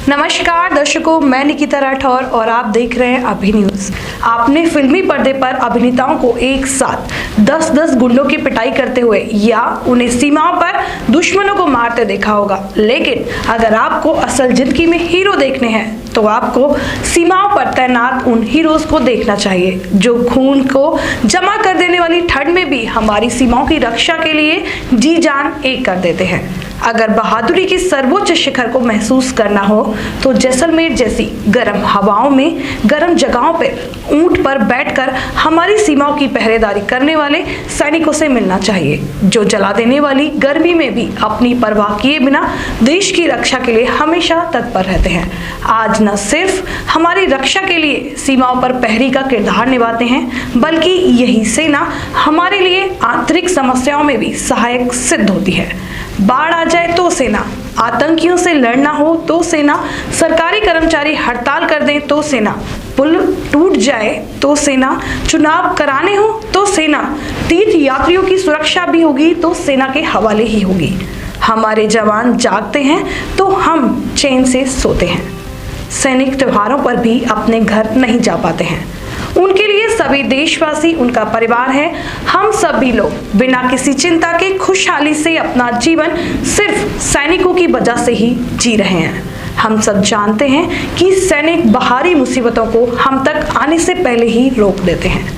नमस्कार दर्शकों, मैं निकिता राठौर और आप देख रहे हैं अभी न्यूज। आपने फिल्मी पर्दे पर अभिनेताओं को एक साथ 10-10 गुंडों की पिटाई करते हुए या उन्हें सीमाओं पर दुश्मनों को मारते देखा होगा, लेकिन अगर आपको असल जिंदगी में हीरो देखने हैं तो आपको सीमाओं पर तैनात उन हीरोज को देखना चाहिए जो खून को जमा कर देने वाली ठंड में भी हमारी सीमाओं की रक्षा के लिए जी जान एक कर देते हैं। अगर बहादुरी की सर्वोच्च शिखर को महसूस करना हो तो जैसलमेर जैसी गर्म हवाओं में गर्म जगहों पर ऊंट पर बैठकर हमारी सीमाओं की पहरेदारी करने वाले सैनिकों से मिलना चाहिए, जो जला देने वाली गर्मी में भी अपनी परवाह किए बिना देश की रक्षा के लिए हमेशा तत्पर रहते हैं। आज न सिर्फ हमारी रक्षा के लिए सीमाओं पर प्रहरी का किरदार निभाते हैं, बल्कि यही सेना हमारे लिए आंतरिक समस्याओं में भी सहायक सिद्ध होती है। बाढ़ आ जाए तो सेना, आतंकियों से लड़ना हो तो सेना, सरकारी कर्मचारी हड़ताल कर दें तो सेना, पुल टूट जाए तो सेना, चुनाव कराने हो तो सेना, तीर्थ यात्रियों की सुरक्षा भी होगी तो सेना के हवाले ही होगी। हमारे जवान जागते हैं तो हम चैन से सोते हैं। सैनिक त्योहारों पर भी अपने घर नहीं जा पाते हैं। उनके लिए सभी देशवासी उनका परिवार है। हम सभी लोग बिना किसी चिंता के खुशहाली से अपना जीवन सिर्फ सैनिकों की वजह से ही जी रहे हैं। हम सब जानते हैं कि सैनिक बाहरी मुसीबतों को हम तक आने से पहले ही रोक देते हैं।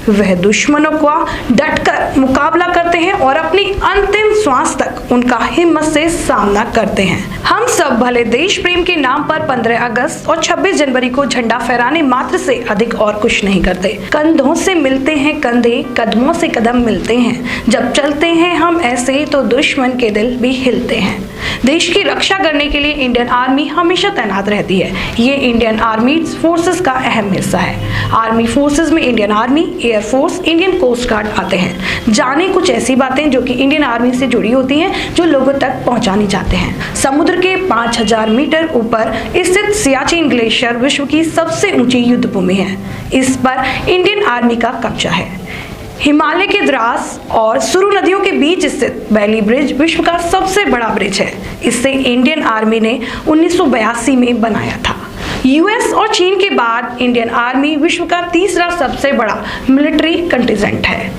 वह दुश्मनों का डटकर मुकाबला करते हैं और अपनी अंतिम श्वास तक उनका हिम्मत से सामना करते हैं। हम सब भले देश प्रेम के नाम पर 15 अगस्त और 26 जनवरी को झंडा फहराने मात्र से अधिक और कुछ नहीं करते। कंधों से मिलते हैं कंधे, कदमों से कदम मिलते हैं। जब चलते हैं हम ऐसे तो दुश्मन के दिल भी हिलते हैं। देश की रक्षा करने के लिए इंडियन आर्मी हमेशा तैनात रहती है। ये इंडियन आर्मी फोर्सेस का अहम हिस्सा है। आर्मी फोर्सेस में Indian army, air force, Indian coast guard आते हैं। जाने कुछ ऐसी बातें जो कि इंडियन आर्मी से जुड़ी होती हैं, जो लोगों तक पहुंचानी चाहते हैं। समुद्र के 5000 मीटर ऊपर स्थित सियाचिन ग्लेशियर विश्व की सबसे ऊंची युद्ध भूमि है। इस पर इंडियन आर्मी का कब्जा है। हिमालय के द्रास और सुरु नदियों के बीच स्थित बैली ब्रिज विश्व का सबसे बड़ा ब्रिज है। इसे इंडियन आर्मी ने 1982 में बनाया था। यूएस और चीन के बाद इंडियन आर्मी विश्व का तीसरा सबसे बड़ा मिलिट्री कंटिजेंट है।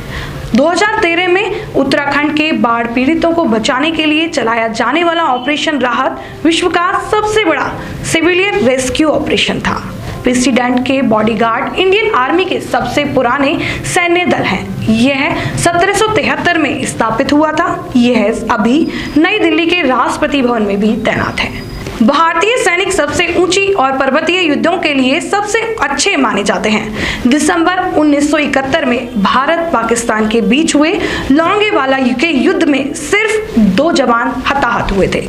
2013 में उत्तराखंड के बाढ़ पीड़ितों को बचाने के लिए चलाया जाने वाला ऑपरेशन राहत विश्व का सबसे बड़ा सिविलियन रेस्क्यू ऑपरेशन था। प्रेसिडेंट के बॉडीगार्ड इंडियन आर्मी के सबसे पुराने सैन्य दल हैं। यह 1773 में स्थापित हुआ था। यह अभी नई दिल्ली के राष्ट्रपति भवन में भी तैनात है। भारतीय सैनिक सबसे ऊंची और पर्वतीय युद्धों के लिए सबसे अच्छे माने जाते हैं। दिसंबर 1971 में भारत पाकिस्तान के बीच हुए लोंगेवाला के युद्ध में सिर्फ 2 जवान हताहत हुए थे।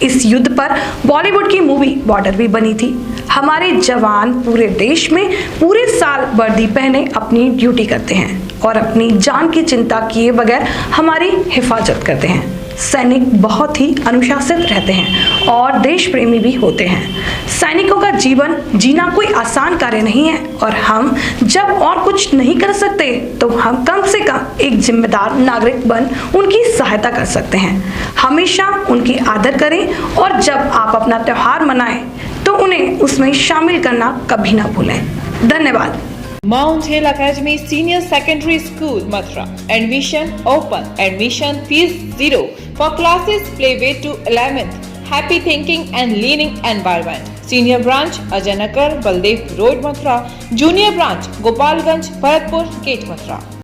इस युद्ध पर बॉलीवुड की मूवी बॉर्डर भी बनी थी। हमारे जवान पूरे देश में पूरे साल वर्दी पहने अपनी ड्यूटी करते हैं और अपनी जान की चिंता किए बगैर हमारी हिफाजत करते हैं। सैनिक बहुत ही अनुशासित रहते हैं और देश प्रेमी भी होते हैं। सैनिकों का जीवन जीना कोई आसान कार्य नहीं है और हम जब और कुछ नहीं कर सकते तो हम कम से कम एक जिम्मेदार नागरिक बन उनकी सहायता कर सकते हैं। हमेशा उनकी आदर करें और जब आप अपना त्योहार मनाएं तो उन्हें उसमें शामिल करना कभी ना भूलें। धन्यवाद। Mount Hill Academy Senior Secondary School, Mathura. Admission open. Admission fees 0 for classes playway to 11th. Happy thinking and learning environment. Senior branch Ajanakar Baldev Road, Mathura. Junior branch Gopalganj, Bharatpur Gate, Mathura.